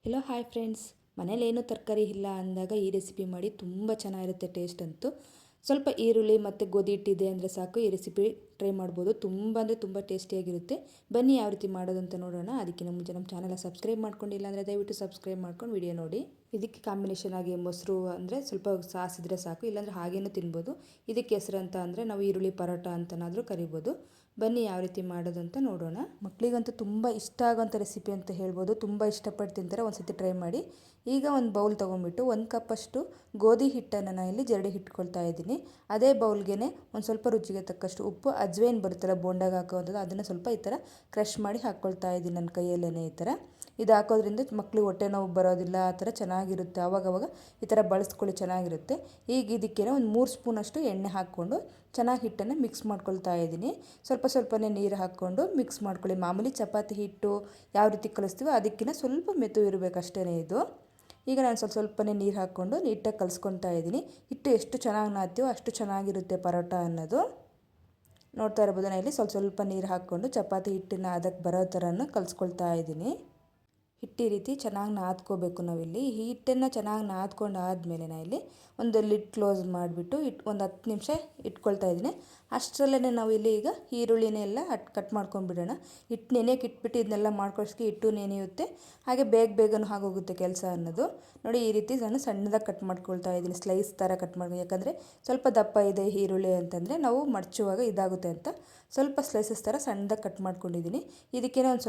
Hello hi friends, ಮನೇಲೇನು ತರಕಾರಿ ಇಲ್ಲ ಅಂದಾಗ ಈ ರೆಸಿಪಿ ಮಾಡಿ ತುಂಬ ಚೆನ್ನಾಗಿರುತ್ತೆ. ಟೇಸ್ಟ್ ಅಂತೂ ಸ್ವಲ್ಪ ಈರುಳ್ಳಿ ಮತ್ತು ಗೋಧಿ ಹಿಟ್ಟಿದೆ ಅಂದರೆ ಸಾಕು, ಈ ರೆಸಿಪಿ ಟ್ರೈ ಮಾಡ್ಬೋದು. ತುಂಬ ಅಂದರೆ ತುಂಬ ಟೇಸ್ಟಿಯಾಗಿರುತ್ತೆ. ಬನ್ನಿ ಯಾವ ರೀತಿ ಮಾಡೋದಂತ ನೋಡೋಣ. ಅದಕ್ಕಿಂತ ಮುಂಚೆ ನಮ್ಮ ಚಾನಲ್ನ ಸಬ್ಸ್ಕ್ರೈಬ್ ಮಾಡ್ಕೊಂಡಿಲ್ಲ ಅಂದರೆ ದಯವಿಟ್ಟು ಸಬ್ಸ್ಕ್ರೈಬ್ ಮಾಡ್ಕೊಂಡು ವಿಡಿಯೋ ನೋಡಿ. ಇದಕ್ಕೆ ಕಾಂಬಿನೇಷನ್ ಆಗಿ ಮೊಸರು ಅಂದರೆ ಸ್ವಲ್ಪ ಸಾಸಿದ್ರೆ ಸಾಕು, ಇಲ್ಲಾಂದರೆ ಹಾಗೇನೂ ತಿನ್ಬೋದು. ಇದಕ್ಕೆ ಹೆಸರು ಅಂತ ಅಂದರೆ ನಾವು ಈರುಳ್ಳಿ ಪರೋಟ ಅಂತನಾದರೂ ಕರಿಬೋದು. ಬನ್ನಿ ಯಾವ ರೀತಿ ಮಾಡೋದಂತ ನೋಡೋಣ. ಮಕ್ಕಳಿಗಂತೂ ತುಂಬ ಇಷ್ಟ ಆಗೋಂಥ ರೆಸಿಪಿ ಅಂತ ಹೇಳ್ಬೋದು. ತುಂಬ ಇಷ್ಟಪಟ್ಟು ತಿಂತಾರೆ. ಒಂದು ಸತಿ ಟ್ರೈ ಮಾಡಿ. ಈಗ ಒಂದು ಬೌಲ್ ತೊಗೊಂಡ್ಬಿಟ್ಟು 1 ಕಪ್ಪಷ್ಟು ಗೋಧಿ ಹಿಟ್ಟನ್ನು ನಾನು ಇಲ್ಲಿ ಜರಡಿ ಇಟ್ಕೊಳ್ತಾ ಇದ್ದೀನಿ. ಅದೇ ಬೌಲ್ಗೆ ಒಂದು ಸ್ವಲ್ಪ ರುಚಿಗೆ ತಕ್ಕಷ್ಟು ಉಪ್ಪು, ಅಜ್ವೈನ್ ಬರುತ್ತಲ್ಲ ಬೋಂಡಾಗ ಹಾಕೋವಂಥದ್ದು, ಅದನ್ನು ಸ್ವಲ್ಪ ಈ ಥರ ಕ್ರಷ್ ಮಾಡಿ ಹಾಕ್ಕೊಳ್ತಾ ಇದ್ದೀನಿ ನನ್ನ ಕೈಯಲ್ಲೇ. ಈ ಥರ ಇದು ಹಾಕೋದ್ರಿಂದ ಮಕ್ಕಳಿಗೆ ಹೊಟ್ಟೆ ನೋವು ಬರೋದಿಲ್ಲ. ಆ ಥರ ಚೆನ್ನಾಗಿರುತ್ತೆ. ಆವಾಗವಾಗ ಈ ಥರ ಬಳಸ್ಕೊಳ್ಳಿ, ಚೆನ್ನಾಗಿರುತ್ತೆ. ಈಗ ಇದಕ್ಕೆ ಒಂದು 3 ಸ್ಪೂನಷ್ಟು ಎಣ್ಣೆ ಹಾಕ್ಕೊಂಡು ಚೆನ್ನಾಗಿ ಹಿಟ್ಟನ್ನು ಮಿಕ್ಸ್ ಮಾಡ್ಕೊಳ್ತಾ ಇದ್ದೀನಿ. ಸ್ವಲ್ಪನೇ ನೀರು ಹಾಕ್ಕೊಂಡು ಮಿಕ್ಸ್ ಮಾಡ್ಕೊಳ್ಳಿ. ಮಾಮೂಲಿ ಚಪಾತಿ ಹಿಟ್ಟು ಯಾವ ರೀತಿ ಕಲಿಸ್ತೀವೋ ಅದಕ್ಕಿಂತ ಸ್ವಲ್ಪ ಮೆತು ಇರಬೇಕು ಅಷ್ಟೇ ಇದು. ಈಗ ನಾನು ಸ್ವಲ್ಪನೇ ನೀರು ಹಾಕ್ಕೊಂಡು ನೀಟಾಗಿ ಕಲಿಸ್ಕೊತಾ ಇದ್ದೀನಿ. ಹಿಟ್ಟು ಎಷ್ಟು ಚೆನ್ನಾಗಿ ನಾದ್ತೀವೋ ಅಷ್ಟು ಚೆನ್ನಾಗಿರುತ್ತೆ ಪರೋಟ ಅನ್ನೋದು. ನೋಡ್ತಾ ಇರ್ಬೋದು, ನಾನು ಇಲ್ಲಿ ಸ್ವಲ್ಪ ನೀರು ಹಾಕ್ಕೊಂಡು ಚಪಾತಿ ಹಿಟ್ಟನ್ನು ಅದಕ್ಕೆ ಬರೋ ಥರನೂ ಕಲಿಸ್ಕೊಳ್ತಾ ಇದ್ದೀನಿ. ಹಿಟ್ಟು ಈ ರೀತಿ ಚೆನ್ನಾಗಿ ನಾದ್ಕೋಬೇಕು ನಾವಿಲ್ಲಿ. ಈ ಹಿಟ್ಟನ್ನು ಚೆನ್ನಾಗಿ ನಾದ್ಕೊಂಡು ಆದಮೇಲೆ ನಾನಿಲ್ಲಿ ಒಂದು ಲಿಡ್ ಕ್ಲೋಸ್ ಮಾಡಿಬಿಟ್ಟು ಒಂದು 10 ನಿಮಿಷ ಇಟ್ಕೊಳ್ತಾ ಇದ್ದೀನಿ. ಅಷ್ಟರಲ್ಲೇ ನಾವು ಇಲ್ಲಿ ಈಗ ಈರುಳ್ಳಿನೆಲ್ಲ ಕಟ್ ಮಾಡ್ಕೊಂಡ್ಬಿಡೋಣ. ಹಿಟ್ಟು ನೆನೆಯಕ್ಕೆ ಇಟ್ಬಿಟ್ಟು ಇದನ್ನೆಲ್ಲ ಮಾಡ್ಕೊಳ್ಳೋಷ್ಟಕ್ಕೆ ಹಿಟ್ಟು ನೆನೆಯುತ್ತೆ, ಹಾಗೆ ಬೇಗನೂ ಆಗೋಗುತ್ತೆ ಕೆಲಸ ಅನ್ನೋದು. ನೋಡಿ, ಈ ರೀತಿ ನಾನು ಸಣ್ಣದಾಗಿ ಕಟ್ ಮಾಡ್ಕೊಳ್ತಾ ಇದ್ದೀನಿ. ಸ್ಲೈಸ್ ಥರ ಕಟ್ ಮಾಡ್ಕೊಂಡು, ಯಾಕಂದರೆ ಸ್ವಲ್ಪ ದಪ್ಪ ಇದೆ ಈರುಳ್ಳಿ ಅಂತಂದರೆ ನಾವು ಮಡಚುವಾಗ ಇದಾಗುತ್ತೆ ಅಂತ ಸ್ವಲ್ಪ ಸ್ಲೈಸಸ್ ಥರ ಸಣ್ಣದಾಗಿ ಕಟ್ ಮಾಡ್ಕೊಂಡಿದ್ದೀನಿ. ಇದಕ್ಕೇ ಒಂದು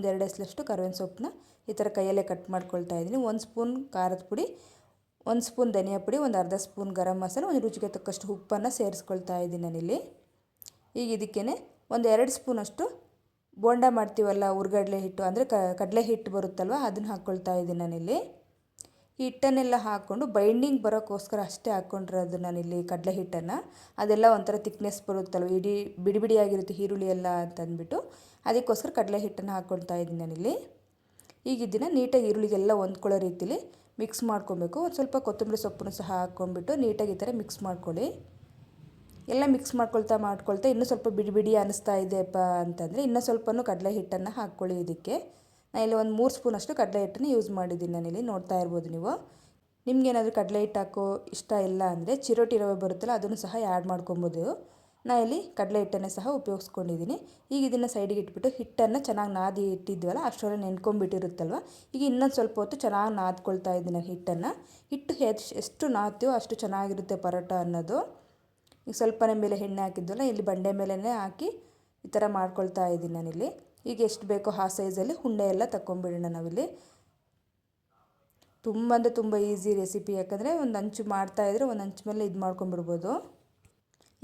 2 ಎಸಳಷ್ಟು ಕರಿಬೇವಿನ ಸೊಪ್ಪನ್ನ ಈ ಥರ ಕೈಯಲ್ಲೇ ಕಟ್ ಮಾಡ್ಕೊಳ್ತಾ ಇದ್ದೀನಿ. 1 ಸ್ಪೂನ್ ಖಾರದ ಪುಡಿ, 1 ಸ್ಪೂನ್ ಧನಿಯಾ ಪುಡಿ, ಒಂದು ಅರ್ಧ ಸ್ಪೂನ್ ಗರಂ ಮಸಾಲೆ, ಒಂದು ರುಚಿಗೆ ತಕ್ಕಷ್ಟು ಉಪ್ಪನ್ನು ಸೇರಿಸ್ಕೊಳ್ತಾ ಇದ್ದೀನಿ ನಾನಿಲ್ಲಿ. ಈಗ ಇದಕ್ಕೇ ಒಂದು 2 ಸ್ಪೂನಷ್ಟು ಬೋಂಡ ಮಾಡ್ತೀವಲ್ಲ ಹುರ್ಗಡ್ಲೆ ಹಿಟ್ಟು, ಅಂದರೆ ಕಡಲೆ ಹಿಟ್ಟು ಬರುತ್ತಲ್ವ, ಅದನ್ನು ಹಾಕ್ಕೊಳ್ತಾ ಇದ್ದೀನಿ ನಾನಿಲ್ಲಿ. ಈ ಹಿಟ್ಟನ್ನೆಲ್ಲ ಹಾಕ್ಕೊಂಡು ಬೈಂಡಿಂಗ್ ಬರೋಕ್ಕೋಸ್ಕರ ಅಷ್ಟೇ ಹಾಕ್ಕೊಂಡಿರೋದು ನಾನಿಲ್ಲಿ ಕಡಲೆ ಹಿಟ್ಟನ್ನು. ಅದೆಲ್ಲ ಒಂಥರ ತಿಕ್ನೆಸ್ ಬರುತ್ತಲ್ವ, ಬಿಡಿಯಾಗಿರುತ್ತೆ ಈರುಳ್ಳಿ ಎಲ್ಲ ಅಂತಂದ್ಬಿಟ್ಟು ಅದಕ್ಕೋಸ್ಕರ ಕಡಲೆ ಹಿಟ್ಟನ್ನು ಹಾಕ್ಕೊಳ್ತಾ ಇದ್ದೀನಿ ನಾನಿಲ್ಲಿ. ಈಗ ಇದನ್ನು ನೀಟಾಗಿ ಈರುಳ್ಳಿಗೆಲ್ಲ ಹೊಂದ್ಕೊಳ್ಳೋ ರೀತಿಲಿ ಮಿಕ್ಸ್ ಮಾಡ್ಕೊಬೇಕು. ಒಂದು ಸ್ವಲ್ಪ ಕೊತ್ತಂಬರಿ ಸೊಪ್ಪನ್ನು ಸಹ ಹಾಕ್ಕೊಂಡ್ಬಿಟ್ಟು ನೀಟಾಗಿ ಈ ಥರ ಮಿಕ್ಸ್ ಮಾಡ್ಕೊಳ್ಳಿ. ಎಲ್ಲ ಮಿಕ್ಸ್ ಮಾಡ್ಕೊಳ್ತಾ ಇನ್ನೂ ಸ್ವಲ್ಪ ಬಿಡಿ ಅನ್ನಿಸ್ತಾ ಇದೆಯಪ್ಪ ಅಂತಂದರೆ ಇನ್ನೂ ಸ್ವಲ್ಪನೂ ಕಡಲೆ ಹಿಟ್ಟನ್ನು ಹಾಕ್ಕೊಳ್ಳಿ. ಇದಕ್ಕೆ ನಾನು ಇಲ್ಲಿ ಒಂದು 3 ಸ್ಪೂನಷ್ಟು ಕಡಲೆ ಹಿಟ್ಟನ್ನು ಯೂಸ್ ಮಾಡಿದ್ದೀನಿ ನಾನಿಲ್ಲಿ. ನೋಡ್ತಾ ಇರ್ಬೋದು ನೀವು. ನಿಮ್ಗೇನಾದರೂ ಕಡಲೆ ಹಿಟ್ಟು ಹಾಕೋ ಇಷ್ಟ ಇಲ್ಲ ಅಂದರೆ ಚಿರೋಟಿ ರವೆ ಬರುತ್ತಲ್ಲ, ಅದನ್ನು ಸಹ ಆ್ಯಡ್ ಮಾಡ್ಕೊಬೋದು. ನಾನು ಇಲ್ಲಿ ಕಡಲೆ ಹಿಟ್ಟನ್ನೇ ಸಹ ಉಪಯೋಗಿಸ್ಕೊಂಡಿದ್ದೀನಿ. ಈಗ ಇದನ್ನು ಸೈಡಿಗೆ ಇಟ್ಬಿಟ್ಟು ಹಿಟ್ಟನ್ನು ಚೆನ್ನಾಗಿ ನಾದಿ ಇಟ್ಟಿದ್ವಲ್ಲ, ಅಷ್ಟರಲ್ಲೇ ನೆನ್ಕೊಂಬಿಟ್ಟಿರುತ್ತಲ್ವ, ಈಗ ಇನ್ನೊಂದು ಸ್ವಲ್ಪ ಹೊತ್ತು ಚೆನ್ನಾಗಿ ನಾದ್ಕೊಳ್ತಾ ಇದ್ದೀನಿ ಹಿಟ್ಟನ್ನು. ಹಿಟ್ಟು ಎಷ್ಟು ನಾದ್ತೀವೋ ಅಷ್ಟು ಚೆನ್ನಾಗಿರುತ್ತೆ ಪರೋಟ ಅನ್ನೋದು. ಈಗ ಸ್ವಲ್ಪನೇ ಮೇಲೆ ಎಣ್ಣೆ ಹಾಕಿದ್ವಲ್ಲ, ಇಲ್ಲಿ ಬಂಡೆ ಮೇಲೇ ಹಾಕಿ ಈ ಥರ ಮಾಡ್ಕೊಳ್ತಾ ಇದ್ದೀನಿ ನಾನಿಲ್ಲಿ. ಈಗ ಎಷ್ಟು ಬೇಕೋ ಆ ಸೈಜಲ್ಲಿ ಉಂಡೆ ಎಲ್ಲ ತಗೊಂಡ್ಬಿಡೋಣ ನಾವಿಲ್ಲಿ. ತುಂಬ ಅಂದರೆ ತುಂಬ ಈಸಿ ರೆಸಿಪಿ, ಯಾಕಂದರೆ ಒಂದು ಹಂಚು ಮಾಡ್ತಾಯಿದ್ರೆ ಒಂದು ಹಂಚು ಮೇಲೆ ಇದು ಮಾಡ್ಕೊಂಡ್ಬಿಡ್ಬೋದು.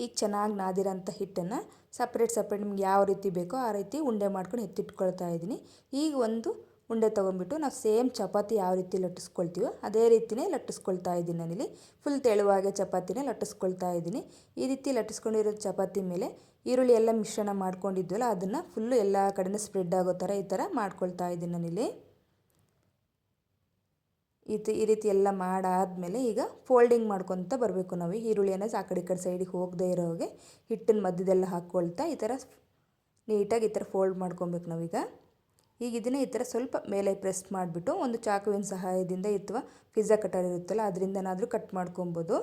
ಈಗ ಚೆನ್ನಾಗಿ ನಾದಿರೋಂಥ ಹಿಟ್ಟನ್ನು ಸಪ್ರೇಟ್ ನಿಮ್ಗೆ ಯಾವ ರೀತಿ ಬೇಕೋ ಆ ರೀತಿ ಉಂಡೆ ಮಾಡ್ಕೊಂಡು ಎತ್ತಿಟ್ಕೊಳ್ತಾ ಇದ್ದೀನಿ. ಈಗ ಒಂದು ಉಂಡೆ ತೊಗೊಂಡ್ಬಿಟ್ಟು ನಾವು ಸೇಮ್ ಚಪಾತಿ ಯಾವ ರೀತಿ ಲಟ್ಟಿಸ್ಕೊಳ್ತೀವೋ ಅದೇ ರೀತಿಯೇ ಲಟ್ಟಿಸ್ಕೊಳ್ತಾ ಇದ್ದೀನಿ ನಾನಿಲ್ಲಿ. ಫುಲ್ ತೆಳುವಾಗೆ ಚಪಾತಿನೇ ಲಟ್ಟಿಸ್ಕೊಳ್ತಾ ಇದ್ದೀನಿ. ಈ ರೀತಿ ಲಟ್ಟಿಸ್ಕೊಂಡಿರೋ ಚಪಾತಿ ಮೇಲೆ ಈರುಳ್ಳಿ ಎಲ್ಲ ಮಿಶ್ರಣ ಮಾಡ್ಕೊಂಡಿದ್ವಲ್ಲ, ಅದನ್ನು ಫುಲ್ಲು ಎಲ್ಲ ಕಡೆಯೂ ಸ್ಪ್ರೆಡ್ ಆಗೋ ಥರ ಈ ಥರ ಮಾಡ್ಕೊಳ್ತಾ ಇದ್ದೀನಿ ನಾನಿಲ್ಲಿ. ಈ ರೀತಿ ಎಲ್ಲ ಮಾಡಾದಮೇಲೆ ಈಗ ಫೋಲ್ಡಿಂಗ್ ಮಾಡ್ಕೊತ ಬರಬೇಕು ನಾವು. ಈರುಳ್ಳಿಯನ್ನು ಆ ಕಡೆ ಈ ಕಡೆ ಸೈಡಿಗೆ ಹೋಗದೇ ಇರೋ ಹಾಗೆ ಹಿಟ್ಟಿನ ಮಧ್ಯದೆಲ್ಲ ಹಾಕ್ಕೊಳ್ತಾ ಈ ಥರ ನೀಟಾಗಿ ಈ ಥರ ಫೋಲ್ಡ್ ಮಾಡ್ಕೊಬೇಕು ನಾವೀಗ. ಈಗ ಇದನ್ನು ಈ ಥರ ಸ್ವಲ್ಪ ಮೇಲೆ ಪ್ರೆಸ್ ಮಾಡಿಬಿಟ್ಟು ಒಂದು ಚಾಕುವಿನ ಸಹಾಯದಿಂದ ಅಥವಾ ಪಿಜ್ಜಾ ಕಟರ್ ಇರುತ್ತಲ್ಲ ಅದರಿಂದನಾದರೂ ಕಟ್ ಮಾಡ್ಕೊಬೋದು.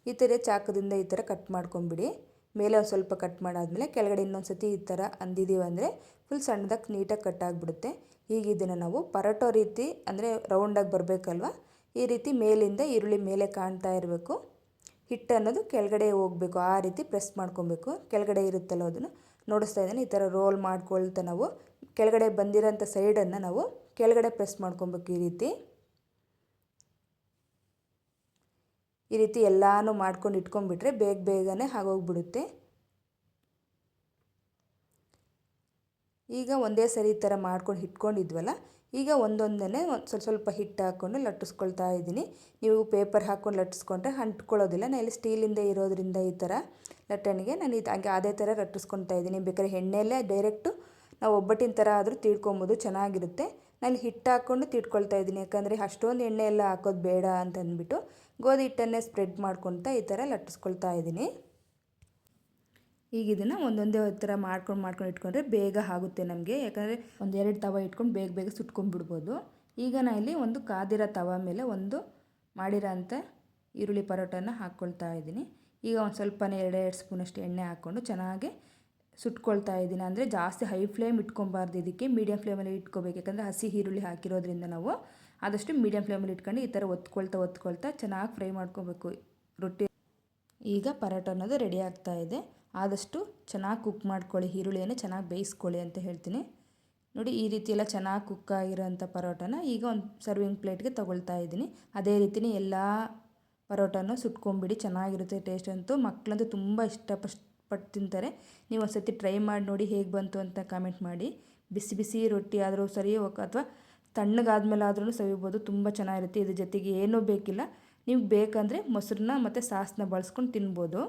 ಈ ಥರ ಚಾಕುದಿಂದ ಈ ಥರ ಕಟ್ ಮಾಡ್ಕೊಂಬಿಡಿ. ಮೇಲೆ ಒಂದು ಸ್ವಲ್ಪ ಕಟ್ ಮಾಡಾದಮೇಲೆ ಕೆಳಗಡೆ ಇನ್ನೊಂದು ಸತಿ ಈ ಥರ ಅಂದಿದ್ದೀವಿ ಅಂದರೆ ಫುಲ್ ಸಣ್ಣದಾಗಿ ನೀಟಾಗಿ ಕಟ್ ಆಗಿಬಿಡುತ್ತೆ. ಈಗ ಇದನ್ನು ನಾವು ಪರೋಟೋ ರೀತಿ, ಅಂದರೆ ರೌಂಡಾಗಿ ಬರಬೇಕಲ್ವ, ಈ ರೀತಿ ಮೇಲಿಂದ ಈರುಳ್ಳಿ ಮೇಲೆ ಕಾಣ್ತಾ ಇರಬೇಕು, ಹಿಟ್ಟು ಅನ್ನೋದು ಕೆಳಗಡೆ ಹೋಗಬೇಕು, ಆ ರೀತಿ ಪ್ರೆಸ್ ಮಾಡ್ಕೊಬೇಕು. ಕೆಳಗಡೆ ಇರುತ್ತಲ್ಲ ಅದನ್ನು ನೋಡಿಸ್ತಾ ಇದ್ದೀನಿ. ಈ ಥರ ರೋಲ್ ಮಾಡ್ಕೊಳ್ತಾ ನಾವು ಕೆಳಗಡೆ ಬಂದಿರೋಂಥ ಸೈಡನ್ನು ನಾವು ಕೆಳಗಡೆ ಪ್ರೆಸ್ ಮಾಡ್ಕೊಬೇಕು. ಈ ರೀತಿ ಎಲ್ಲನೂ ಮಾಡ್ಕೊಂಡು ಇಟ್ಕೊಂಡ್ಬಿಟ್ರೆ ಬೇಗನೆ ಆಗೋಗ್ಬಿಡುತ್ತೆ. ಈಗ ಒಂದೇ ಸರಿ ಈ ಥರ ಮಾಡ್ಕೊಂಡು ಇಟ್ಕೊಂಡಿದ್ವಲ್ಲ, ಈಗ ಒಂದೊಂದೇ ಸ್ವಲ್ಪ ಹಿಟ್ಟು ಹಾಕ್ಕೊಂಡು ಲಟ್ಟಿಸ್ಕೊಳ್ತಾ ಇದ್ದೀನಿ. ನೀವು ಪೇಪರ್ ಹಾಕ್ಕೊಂಡು ಲಟ್ಟಿಸ್ಕೊಂಡ್ರೆ ಅಂಟ್ಕೊಳ್ಳೋದಿಲ್ಲ. ನಾನು ಇಲ್ಲಿ ಸ್ಟೀಲಿಂದ ಇರೋದ್ರಿಂದ ಈ ಥರ ಲಟ್ಟಣಿಗೆ ನಾನು ಹಾಗೆ ಅದೇ ಥರ ಲಟ್ಟಿಸ್ಕೊಳ್ತಾ ಇದ್ದೀನಿ. ಬೇಕಾದ್ರೆ ಎಣ್ಣೆಯಲ್ಲೇ ಡೈರೆಕ್ಟು ನಾವು ಒಬ್ಬಟ್ಟಿನ ಥರ ಆದರೂ ತೀಡ್ಕೊಬೋದು, ಚೆನ್ನಾಗಿರುತ್ತೆ. ನಾನು ಹಿಟ್ಟು ಹಾಕ್ಕೊಂಡು ತೀಡ್ಕೊಳ್ತಾ ಇದ್ದೀನಿ, ಯಾಕಂದರೆ ಅಷ್ಟೊಂದು ಎಣ್ಣೆ ಎಲ್ಲ ಹಾಕೋದು ಬೇಡ ಅಂತಂದ್ಬಿಟ್ಟು ಗೋಧಿ ಹಿಟ್ಟನ್ನೇ ಸ್ಪ್ರೆಡ್ ಮಾಡ್ಕೊತಾ ಈ ಥರ ಲಟ್ಟಿಸ್ಕೊಳ್ತಾ ಇದ್ದೀನಿ. ಈಗ ಇದನ್ನು ಒಂದೊಂದೇ ಥರ ಮಾಡ್ಕೊಂಡು ಇಟ್ಕೊಂಡ್ರೆ ಬೇಗ ಆಗುತ್ತೆ ನಮಗೆ. ಯಾಕಂದರೆ 1-2 ತವ ಇಟ್ಕೊಂಡು ಬೇಗ ಸುಟ್ಕೊಂಡ್ಬಿಡ್ಬೋದು. ಈಗ ನಾನು ಇಲ್ಲಿ ಒಂದು ಕಾದಿರೋ ತವ ಮೇಲೆ ಒಂದು ಮಾಡಿರೋ ಅಂಥ ಈರುಳ್ಳಿ ಪರೋಟನ ಹಾಕ್ಕೊಳ್ತಾ ಇದ್ದೀನಿ. ಈಗ ಒಂದು ಸ್ವಲ್ಪನೇ 2 ಸ್ಪೂನಷ್ಟು ಎಣ್ಣೆ ಹಾಕ್ಕೊಂಡು ಚೆನ್ನಾಗಿ ಸುಟ್ಕೊಳ್ತಾ ಇದ್ದೀನಿ. ಅಂದರೆ ಜಾಸ್ತಿ ಹೈ ಫ್ಲೇಮ್ ಇಟ್ಕೊಬಾರ್ದು, ಇದಕ್ಕೆ ಮೀಡಿಯಮ್ ಫ್ಲೇಮಲ್ಲಿ ಇಟ್ಕೋಬೇಕು. ಯಾಕಂದರೆ ಹಸಿ ಈರುಳ್ಳಿ ಹಾಕಿರೋದ್ರಿಂದ ನಾವು ಆದಷ್ಟು ಮೀಡಿಯಮ್ ಫ್ಲೇಮಲ್ಲಿ ಇಟ್ಕೊಂಡು ಈ ಥರ ಒತ್ಕೊಳ್ತಾ ಚೆನ್ನಾಗಿ ಫ್ರೈ ಮಾಡ್ಕೋಬೇಕು ರೊಟ್ಟಿ. ಈಗ ಪರೋಟ ಅನ್ನೋದು ರೆಡಿ ಆಗ್ತಾ ಇದೆ. ಆದಷ್ಟು ಚೆನ್ನಾಗಿ ಕುಕ್ ಮಾಡ್ಕೊಳ್ಳಿ, ಈರುಳ್ಳಿಯನ್ನು ಚೆನ್ನಾಗಿ ಬೇಯಿಸ್ಕೊಳ್ಳಿ ಅಂತ ಹೇಳ್ತೀನಿ. ನೋಡಿ, ಈ ರೀತಿ ಎಲ್ಲ ಚೆನ್ನಾಗಿ ಕುಕ್ ಆಗಿರೋಂಥ ಪರೋಟನ ಈಗ ಒಂದು ಸರ್ವಿಂಗ್ ಪ್ಲೇಟ್ಗೆ ತೊಗೊಳ್ತಾ ಇದ್ದೀನಿ. ಅದೇ ರೀತಿಯೇ ಎಲ್ಲ ಪರೋಟನೂ ಸುಟ್ಕೊಂಬಿಡಿ, ಚೆನ್ನಾಗಿರುತ್ತೆ ಟೇಸ್ಟ್ ಅಂತೂ. ಮಕ್ಕಳಂತೂ ತುಂಬ ಇಷ್ಟಪಟ್ಟು ತಿಂತಾರೆ. ನೀವು ಒಂದು ಸತಿ ಟ್ರೈ ಮಾಡಿ ನೋಡಿ ಹೇಗೆ ಬಂತು ಅಂತ ಕಾಮೆಂಟ್ ಮಾಡಿ. ಬಿಸಿ ಬಿಸಿ ರೊಟ್ಟಿ ಆದರೂ ಸರಿ ಅಥವಾ ತಣ್ಣಗಾದ್ಮೇಲೆ ಆದ್ರೂ ಸವಿಬೋದು, ತುಂಬ ಚೆನ್ನಾಗಿರುತ್ತೆ. ಇದ್ರ ಜೊತೆಗೆ ಏನೂ ಬೇಕಿಲ್ಲ, ನಿಮ್ಗೆ ಬೇಕಂದರೆ ಮೊಸರನ್ನ ಮತ್ತು ಸಾಸನ್ನ ಬಳಸ್ಕೊಂಡು ತಿನ್ಬೋದು.